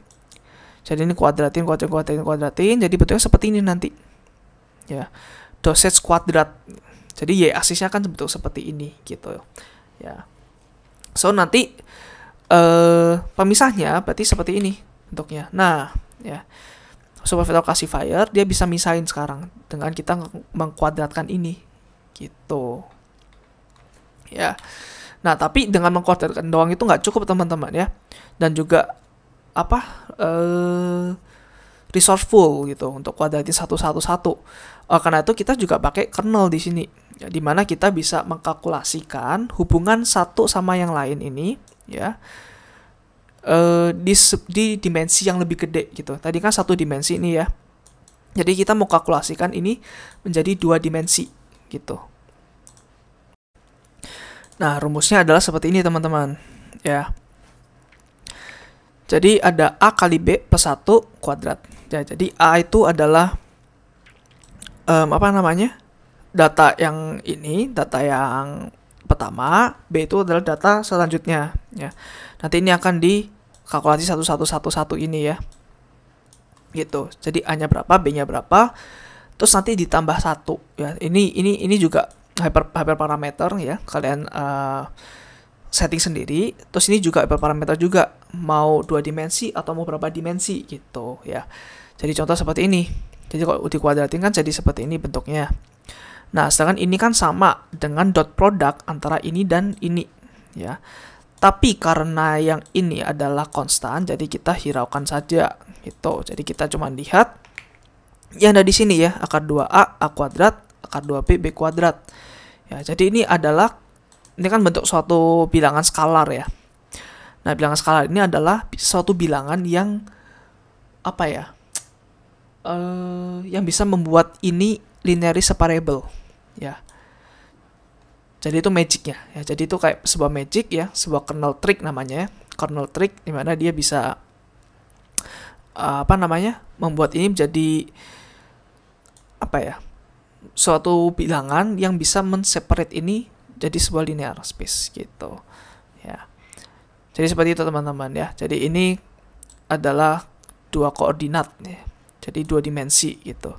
Jadi ini kuadratin. Jadi bentuknya seperti ini nanti. Ya. Dosage kuadrat. Jadi y aksisnya kan bentuk seperti ini gitu. Ya. So nanti pemisahnya berarti seperti ini bentuknya. Nah, ya. Supervector classifier dia bisa misahin sekarang dengan kita mengkuadratkan ini gitu. Ya. Nah, tapi dengan mengkuadratkan doang itu nggak cukup, teman-teman ya. Dan juga resourceful gitu untuk kuadratin satu. Karena itu kita juga pakai kernel di sini, ya, di mana kita bisa mengkalkulasikan hubungan satu sama yang lain ini, ya, di dimensi yang lebih gede gitu. Tadi kan satu dimensi ini ya. Jadi kita mau kalkulasikan ini menjadi 2 dimensi gitu. Nah, rumusnya adalah seperti ini, teman-teman. Ya. Jadi ada A kali B plus 1 kuadrat. Ya, jadi A itu adalah data yang ini, data yang pertama, B itu adalah data selanjutnya ya. Nanti ini akan dikalkulasi satu ini ya. Gitu. Jadi A-nya berapa, B-nya berapa, terus nanti ditambah 1 ya. Ini juga hyperparameter ya. Kalian setting sendiri. Terus ini juga hyperparameter juga, mau 2 dimensi atau mau berapa dimensi gitu ya. Jadi contoh seperti ini. Jadi kalau dikuadratin kan jadi seperti ini bentuknya. Nah, sedangkan ini kan sama dengan dot product antara ini dan ini ya. Tapi karena yang ini adalah konstan, jadi kita hiraukan saja gitu. Jadi kita cuma lihat yang ada di sini ya, akar 2A, A kuadrat, akar 2B, B kuadrat. Ya, jadi ini kan bentuk suatu bilangan skalar ya. Nah, bilangan skalar ini adalah suatu bilangan yang yang bisa membuat ini linearly separable ya. Jadi itu magicnya ya. Jadi itu kayak sebuah magic ya, sebuah kernel trick namanya, kernel trick di mana dia bisa membuat ini menjadi suatu bilangan yang bisa men-separate ini jadi sebuah linear space gitu ya. Jadi seperti itu, teman-teman ya. Jadi ini adalah 2 koordinat ya. Jadi 2 dimensi gitu.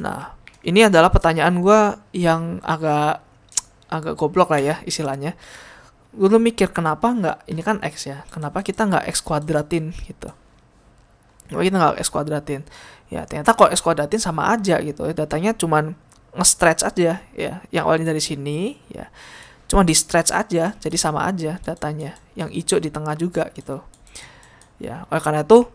Nah, ini adalah pertanyaan gue yang agak goblok lah ya istilahnya. Gue mikir kenapa nggak, ini kan X ya, kenapa kita nggak X kuadratin gitu. Kenapa kita nggak X kuadratin? Ya, ternyata kalau X kuadratin sama aja gitu. Datanya cuman nge-stretch aja ya. Yang awalnya dari sini ya, cuma di stretch aja, jadi sama aja datanya. Yang hijau di tengah juga gitu. Ya, oleh karena itu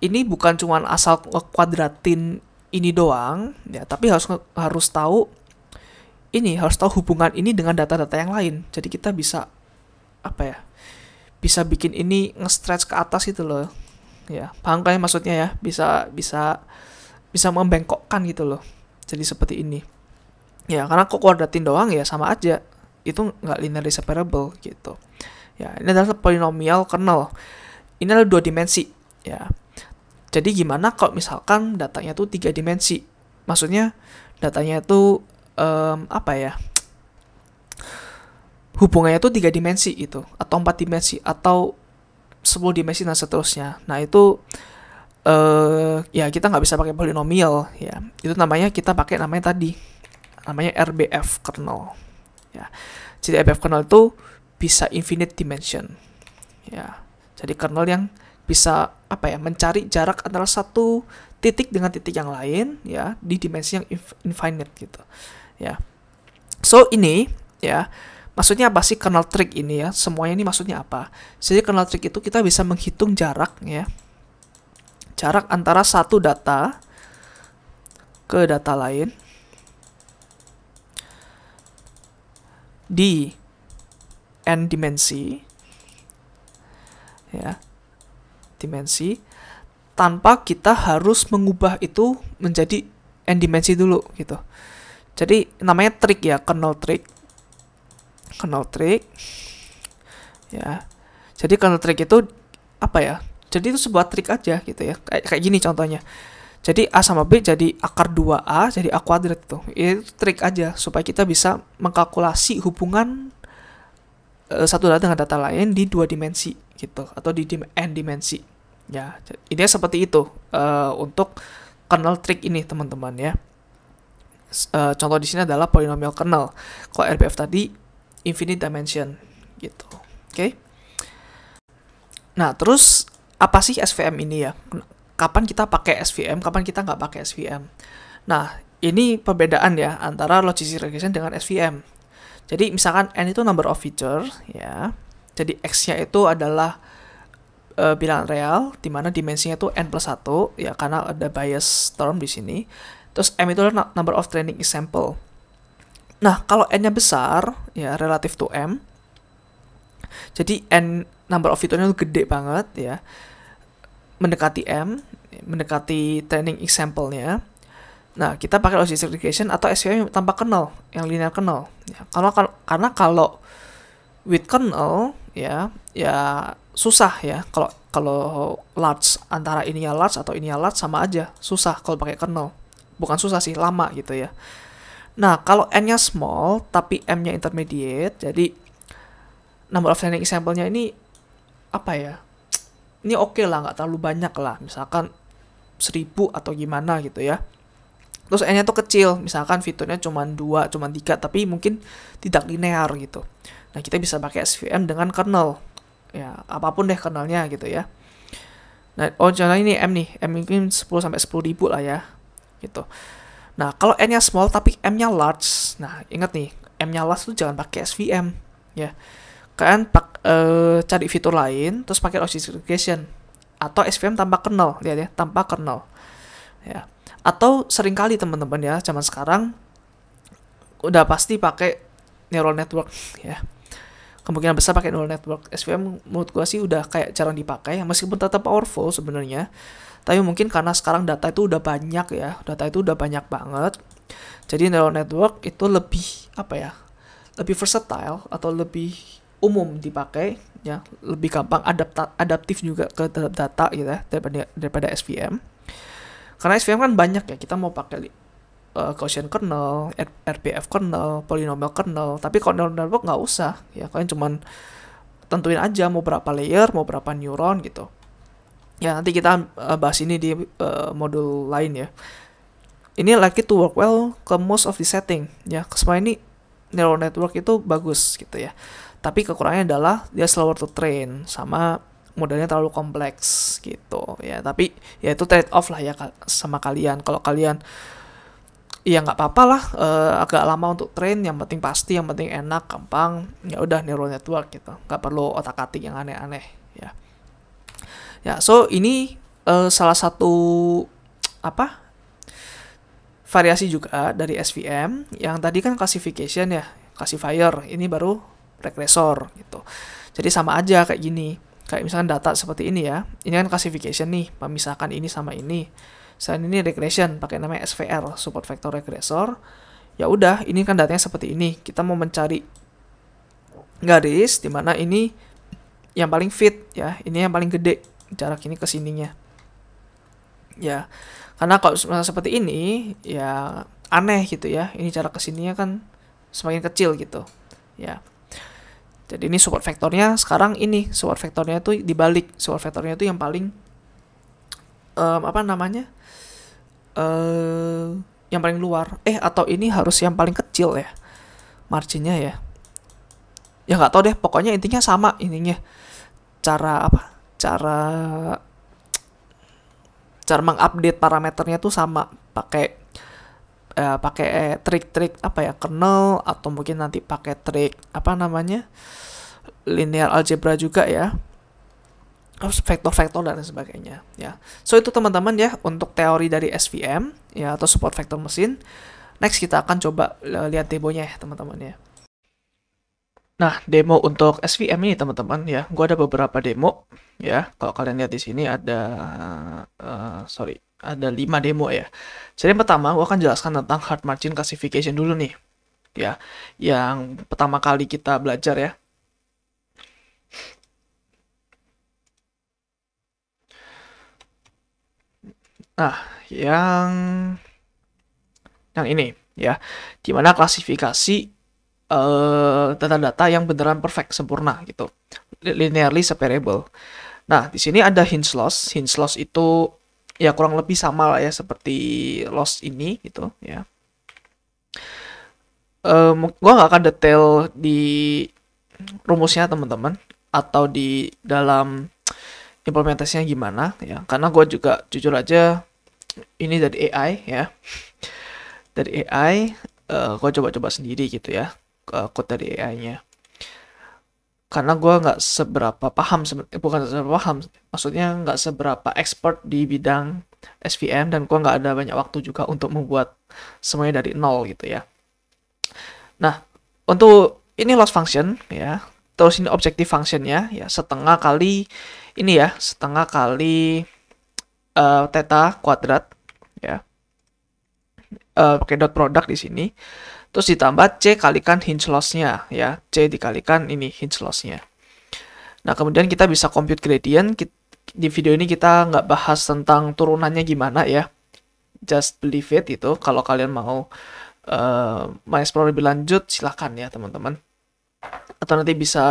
ini bukan cuma asal kuadratin ini doang ya, tapi harus tahu hubungan ini dengan data-data yang lain. Jadi kita bisa bisa bikin ini nge-stretch ke atas itu loh. Ya, paham kan maksudnya ya? Bisa membengkokkan gitu loh. Jadi seperti ini. Ya, karena kok kuadratin doang ya sama aja. itu nggak linearly separable gitu. Ya, ini adalah polynomial kernel. Ini adalah 2 dimensi, ya. Jadi gimana kalau misalkan datanya tuh 3 dimensi? Maksudnya datanya itu apa ya? Hubungannya tuh 3 dimensi gitu, atau 4 dimensi, atau 10 dimensi dan seterusnya. Nah, itu ya kita nggak bisa pakai polinomial, ya. Itu namanya kita pakai namanya tadi, namanya RBF kernel. Ya. Jadi RBF kernel itu bisa infinite dimension. Ya. Jadi kernel yang bisa apa ya, mencari jarak antara satu titik dengan titik yang lain, ya, di dimensi yang infinite gitu. Ya. So ini, ya, maksudnya apa sih kernel trick ini, ya? Semuanya ini maksudnya apa? Jadi kernel trick itu kita bisa menghitung jarak, ya. Jarak antara satu data ke data lain di n dimensi, ya, dimensi, tanpa kita harus mengubah itu menjadi n dimensi dulu gitu. Jadi namanya trik, ya, kernel trick, ya. Jadi kernel trick itu apa ya? Jadi itu sebuah trik aja gitu ya. Kayak gini contohnya. Jadi A sama B jadi akar 2A jadi A kuadrat itu. Itu trik aja supaya kita bisa mengkalkulasi hubungan satu data dengan data lain di 2 dimensi gitu, atau di n dimensi. Ya, ini seperti itu untuk kernel trick ini, teman-teman, ya. Contoh di sini adalah polynomial kernel. Kalau RBF tadi infinite dimension gitu. Oke. Nah, terus apa sih SVM ini, ya? Kapan kita pakai SVM, kapan kita nggak pakai SVM. Nah, ini perbedaan, ya, antara logistic regression dengan SVM. Jadi misalkan n itu number of feature, ya. Jadi x-nya itu adalah bilangan real, di mana dimensinya itu n plus 1, ya, karena ada bias term di sini. Terus m itu adalah number of training example. Nah, kalau n-nya besar, ya, relative to m, jadi n number of feature-nya itu gede banget, ya, mendekati m, mendekati training example-nya. Nah, kita pakai logistic regression atau SVM tanpa kernel, yang linear kernel. Ya, karena kalau with kernel, ya susah, ya. Kalau large, antara ininya large atau ininya large sama aja, susah kalau pakai kernel. Bukan susah sih, lama gitu ya. Nah, kalau n-nya small tapi m-nya intermediate, jadi number of training example-nya ini apa ya? Ini oke lah, nggak terlalu banyak lah, misalkan 1000 atau gimana gitu ya. Terus n-nya tuh kecil, misalkan fiturnya cuma 2, cuma 3, tapi mungkin tidak linear gitu. Nah, kita bisa pakai SVM dengan kernel. Ya, apapun deh kernelnya gitu ya. Nah, contohnya ini m nih, m mungkin 10 sampai 10.000 lah ya. Gitu. Nah, kalau n-nya small tapi m-nya large. Nah, ingat nih, m-nya large tuh jangan pakai SVM, ya. Kalian cari fitur lain terus pakai logistic regression atau SVM tanpa kernel, lihat ya, tanpa kernel, ya. Atau seringkali teman-teman, ya, zaman sekarang udah pasti pakai neural network, ya. Kemungkinan besar pakai neural network. SVM menurut gua sih udah kayak jarang dipakai, meskipun tetap powerful sebenarnya. Tapi mungkin karena sekarang data itu udah banyak, ya, data itu udah banyak banget. Jadi neural network itu lebih apa ya? Lebih versatile atau lebih umum dipakai, ya, lebih gampang adaptif juga ke data gitu ya, daripada SVM. Karena SVM kan banyak, ya, kita mau pakai Gaussian kernel, RBF kernel, polynomial kernel, tapi kalau neural network nggak usah, ya, kalian cuman tentuin aja mau berapa layer, mau berapa neuron gitu. Ya, nanti kita bahas ini di modul lain, ya. Ini likely to work well ke most of the setting, ya. Semua ini neural network itu bagus gitu ya. Tapi kekurangannya adalah dia slower to train, sama modelnya terlalu kompleks gitu ya. Tapi ya itu trade off lah, ya, sama kalian. Kalau kalian ya nggak apa-apa lah, agak lama untuk train, yang penting pasti, yang penting enak, gampang, ya udah neural network gitu. Nggak perlu otak-atik yang aneh-aneh, ya. Ya, so ini salah satu apa? Variasi juga dari SVM. Yang tadi kan classification, ya, classifier. Ini baru regresor gitu. Jadi sama aja kayak gini. Kayak misalkan data seperti ini, ya. Ini kan classification nih, memisahkan ini sama ini. Selain ini regression pakai namanya SVR, support vector regressor. Ya udah, ini kan datanya seperti ini. Kita mau mencari garis dimana ini yang paling fit ya, ini yang paling gede jarak ini ke sininya ya. Karena kalau seperti ini ya aneh gitu ya, ini jarak ke sininya kan semakin kecil gitu ya. Jadi ini support vektornya sekarang, ini support vektornya tuh dibalik, support vektornya tuh yang paling apa namanya, yang paling luar, atau ini harus yang paling kecil ya marginnya ya. Ya nggak tahu deh, pokoknya intinya sama ininya. Cara apa? Cara mengupdate parameternya tuh sama, pakai trik-trik apa ya, kernel, atau mungkin nanti pakai trik apa namanya, linear algebra juga ya, terus vektor-vektor dan sebagainya ya. So itu teman-teman ya untuk teori dari SVM ya, atau support vector mesin. Next kita akan coba lihat demonya ya teman-teman ya. Nah, demo untuk SVM ini teman-teman ya, gua ada beberapa demo ya. Kalau kalian lihat di sini ada ada 5 demo ya. Jadi yang pertama gua akan jelaskan tentang hard margin classification dulu nih ya, yang pertama kali kita belajar ya. Nah, yang ini ya, dimana klasifikasi data-data yang beneran perfect, sempurna gitu, linearly separable. Nah, di sini ada hinge loss. Hinge loss itu ya kurang lebih sama lah ya seperti loss ini gitu ya. Gua nggak akan detail di rumusnya teman-teman, atau di dalam implementasinya gimana ya, karena gue juga jujur aja ini dari AI ya. Dari AI gue coba-coba sendiri gitu ya, code dari AI-nya. Karena gue nggak seberapa paham, bukan seberapa paham, maksudnya nggak seberapa expert di bidang SVM, dan gue nggak ada banyak waktu juga untuk membuat semuanya dari nol gitu ya. Nah, untuk ini loss function ya, terus ini objective functionnya ya, setengah kali ini ya, setengah kali theta kuadrat ya, pakai dot product di sini. Terus ditambah C kalikan hinge loss-nya ya. C dikalikan ini hinge loss-nya. Nah, kemudian kita bisa compute gradient. Di video ini kita nggak bahas tentang turunannya gimana ya. Just believe it itu. Kalau kalian mau explore lebih lanjut, silahkan ya teman-teman. Atau nanti bisa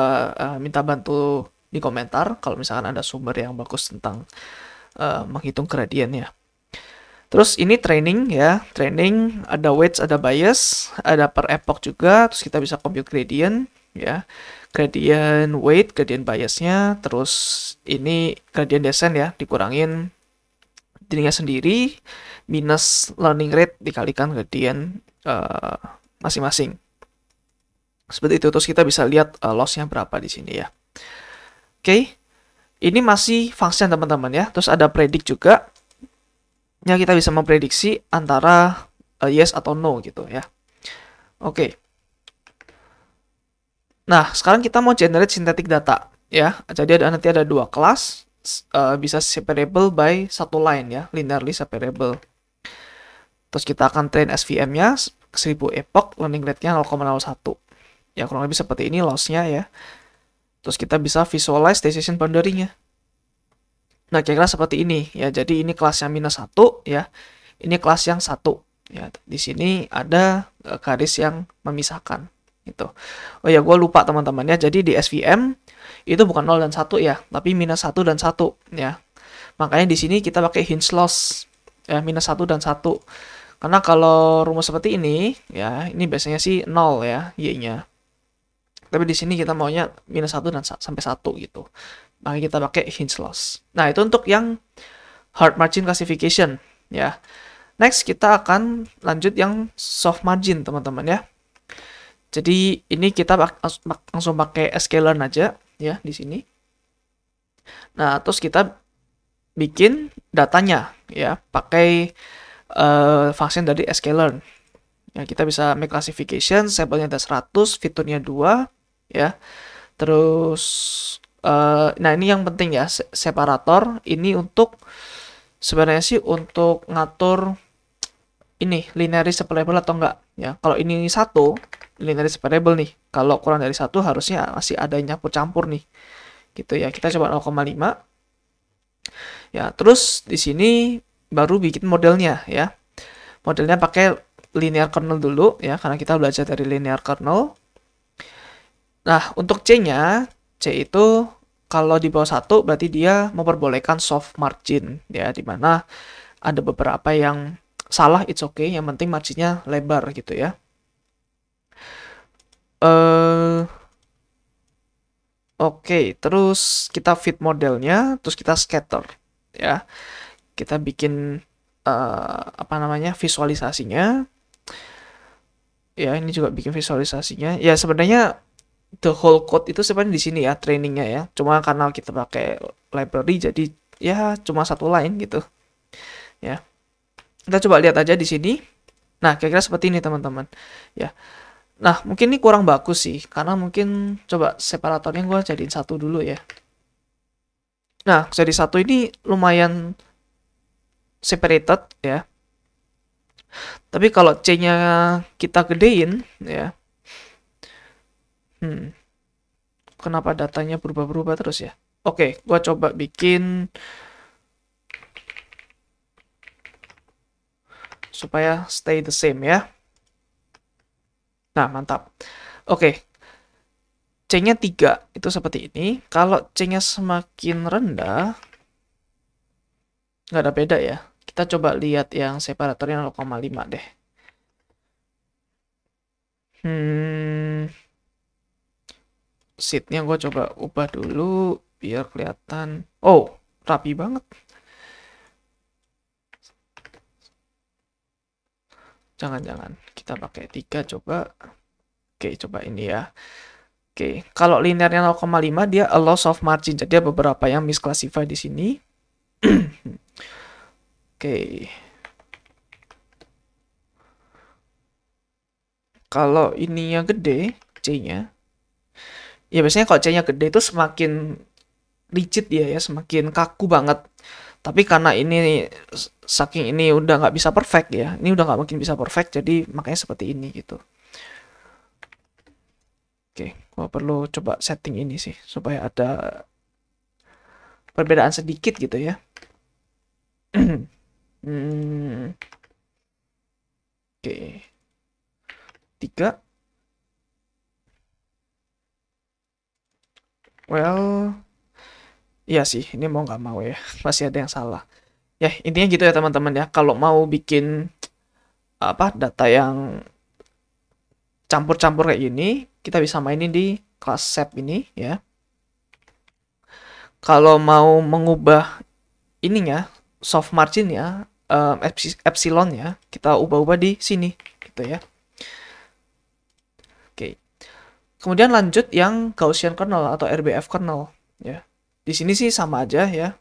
minta bantu di komentar kalau misalkan ada sumber yang bagus tentang menghitung gradientnya. Terus ini training ya, training ada weights, ada bias, ada per epoch juga. Terus kita bisa compute gradient ya, gradient weight, gradient biasnya. Terus ini gradient descent ya, dikurangin dirinya sendiri minus learning rate dikalikan gradient masing-masing. Seperti itu. Terus kita bisa lihat loss-nya berapa di sini ya. Oke, ini masih function teman-teman ya. Terus ada predict juga. Ya, kita bisa memprediksi antara yes atau no gitu ya. Oke. Nah, sekarang kita mau generate synthetic data ya. Jadi nanti ada 2 kelas, bisa separable by satu line ya, linearly separable. Terus kita akan train SVM-nya 1000 epoch, learning rate-nya 0,01. Ya, kurang lebih seperti ini loss-nya ya. Terus kita bisa visualize decision boundary-nya. Nah, kira-kira seperti ini ya. Jadi ini kelas yang -1 ya. Ini kelas yang 1 ya. Di sini ada garis yang memisahkan gitu. Oh ya, gue lupa teman-teman ya. Jadi di SVM itu bukan 0 dan 1 ya, tapi -1 dan 1 ya. Makanya di sini kita pakai hinge loss ya, -1 dan 1. Karena kalau rumus seperti ini ya, ini biasanya sih 0 ya y-nya. Tapi di sini kita maunya -1 dan sampai 1 gitu. Makanya kita pakai hinge loss. Nah, itu untuk yang hard margin classification ya. Next kita akan lanjut yang soft margin teman-teman ya. Jadi ini kita langsung pakai sklearn aja ya di sini. Nah, terus kita bikin datanya ya pakai function dari sklearn. Ya, kita bisa make classification, sampelnya ada 100, fiturnya 2 ya. Terus nah ini yang penting ya, separator ini untuk sebenarnya sih untuk ngatur ini linearly separable atau enggak ya. Kalau ini 1 linear separable nih. Kalau kurang dari 1 harusnya masih ada campur-campur nih. Gitu ya. Kita coba 0,5. Ya, terus di sini baru bikin modelnya ya. Modelnya pakai linear kernel dulu ya, karena kita belajar dari linear kernel. Nah, untuk C-nya, C itu kalau di bawah 1 berarti dia memperbolehkan soft margin ya, dimana ada beberapa yang salah, it's okay, yang penting marginnya lebar gitu ya. Oke, terus kita fit modelnya, terus kita scatter ya. Kita bikin apa namanya, visualisasinya. Ya, ini juga bikin visualisasinya. Ya, sebenarnya the whole code itu sebenarnya di sini ya, trainingnya ya. Cuma karena kita pakai library, jadi ya cuma satu line gitu. Ya, kita coba lihat aja di sini. Nah, kira-kira seperti ini teman-teman. Ya, nah mungkin ini kurang bagus sih, karena mungkin coba separatornya gue jadiin 1 dulu ya. Nah, jadi 1 ini lumayan separated ya. Tapi kalau C-nya kita gedein ya. Kenapa datanya berubah-berubah terus ya? Oke, gua coba bikin supaya stay the same ya. Nah, mantap. Oke. C-nya 3 itu seperti ini. Kalau C-nya semakin rendah, nggak ada beda ya. Kita coba lihat yang separatornya 0,5 deh. Sheet-nya gue coba ubah dulu biar kelihatan. Oh, rapi banget. Jangan-jangan kita pakai 3 coba. Oke, coba ini ya. Oke, kalau linearnya 0,5 dia a loss of margin. Jadi ada beberapa yang misclassify di sini. Oke. Kalau ininya gede, C-nya. Ya biasanya kalau C-nya gede itu semakin rigid dia ya, semakin kaku banget. Tapi karena ini saking ini udah nggak bisa perfect ya, ini udah nggak mungkin bisa perfect, jadi makanya seperti ini gitu. Oke, gua perlu coba setting ini sih supaya ada perbedaan sedikit gitu ya. Oke, 3. Well, iya sih, ini mau nggak mau ya, masih ada yang salah. Ya, intinya gitu ya teman-teman ya. Kalau mau bikin apa data yang campur-campur kayak gini, kita bisa mainin di kelas SAP ini ya. Kalau mau mengubah ininya, soft margin ya, epsilon ya, kita ubah-ubah di sini gitu ya. Oke. Kemudian lanjut yang Gaussian kernel atau RBF kernel ya. Di sini sih sama aja ya.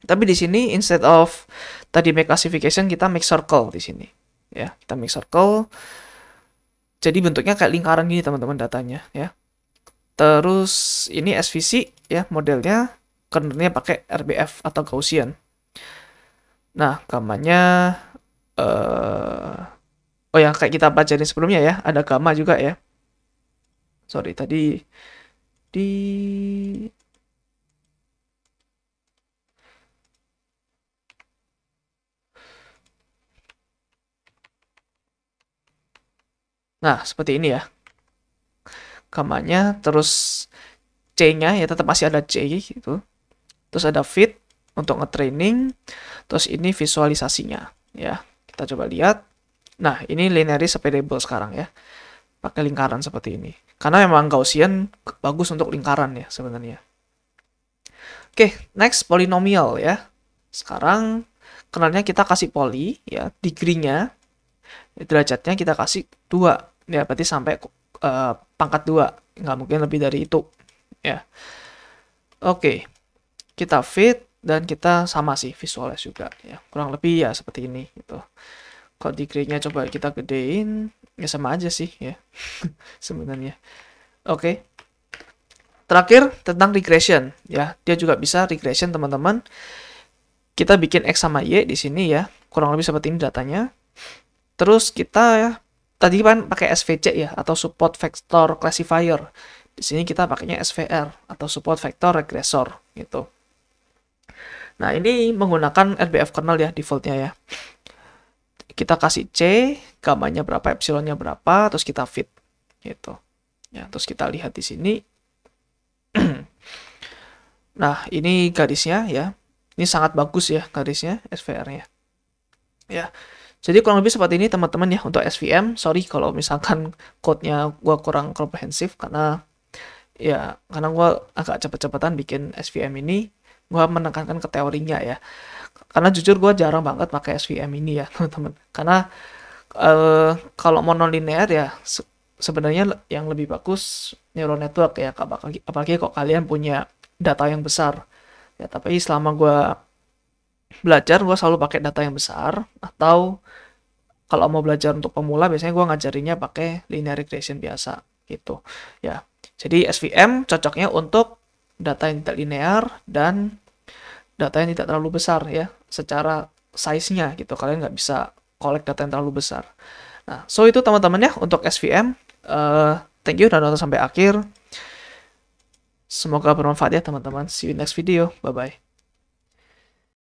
Tapi di sini instead of tadi make classification, kita make circle di sini. Ya, kita make circle. Jadi bentuknya kayak lingkaran gini teman-teman datanya ya. Terus ini SVC ya, modelnya kernelnya pakai RBF atau Gaussian. Nah, gamanya oh yang kayak kita pelajarin sebelumnya ya, ada gamma juga ya. Sorry, tadi di Nah, seperti ini ya. Gamanya, terus C-nya ya tetap masih ada C gitu. Terus ada fit untuk nge-training. Terus ini visualisasinya ya. Kita coba lihat. Nah, ini linearly separable sekarang ya. Pakai lingkaran seperti ini. Karena memang Gaussian bagus untuk lingkaran ya sebenarnya. Oke, next polinomial ya. Sekarang kernelnya kita kasih poli ya, degree-nya derajatnya kita kasih 2 ya, berarti sampai pangkat 2, nggak mungkin lebih dari itu ya. Oke, kita fit dan kita sama sih visualize juga ya, kurang lebih ya seperti ini gitu. Kalau degree-nya coba kita gedein ya sama aja sih ya sebenarnya. Oke, terakhir tentang regression ya, dia juga bisa regression teman-teman. Kita bikin X sama Y di sini ya, kurang lebih seperti ini datanya. Terus kita tadi kan pakai SVC ya, atau support vector classifier. Di sini kita pakainya SVR atau support vector regressor gitu. Nah, ini menggunakan RBF kernel ya defaultnya ya. Kita kasih C, gamanya berapa, epsilonnya berapa, terus kita fit gitu. Ya, terus kita lihat di sini. Nah, ini garisnya ya. Ini sangat bagus ya garisnya SVR-nya. Ya. Jadi kurang lebih seperti ini teman-teman ya untuk SVM. Sorry kalau misalkan code-nya gua kurang komprehensif karena gua agak cepet-cepetan bikin SVM ini. Gua menekankan ke teorinya ya. Karena jujur gua jarang banget pakai SVM ini ya, teman-teman. Karena kalau monolinear ya sebenarnya yang lebih bagus neural network ya, apalagi kok kalian punya data yang besar. Ya, tapi selama gua belajar, gue selalu pakai data yang besar, atau kalau mau belajar untuk pemula, biasanya gue ngajarinnya pakai linear regression biasa, gitu. Ya, jadi SVM cocoknya untuk data yang tidak linear dan data yang tidak terlalu besar ya, secara size-nya gitu. Kalian nggak bisa collect data yang terlalu besar. Nah, so itu teman-teman ya untuk SVM. Thank you udah nonton sampai akhir. Semoga bermanfaat ya teman-teman. See you next video. Bye-bye.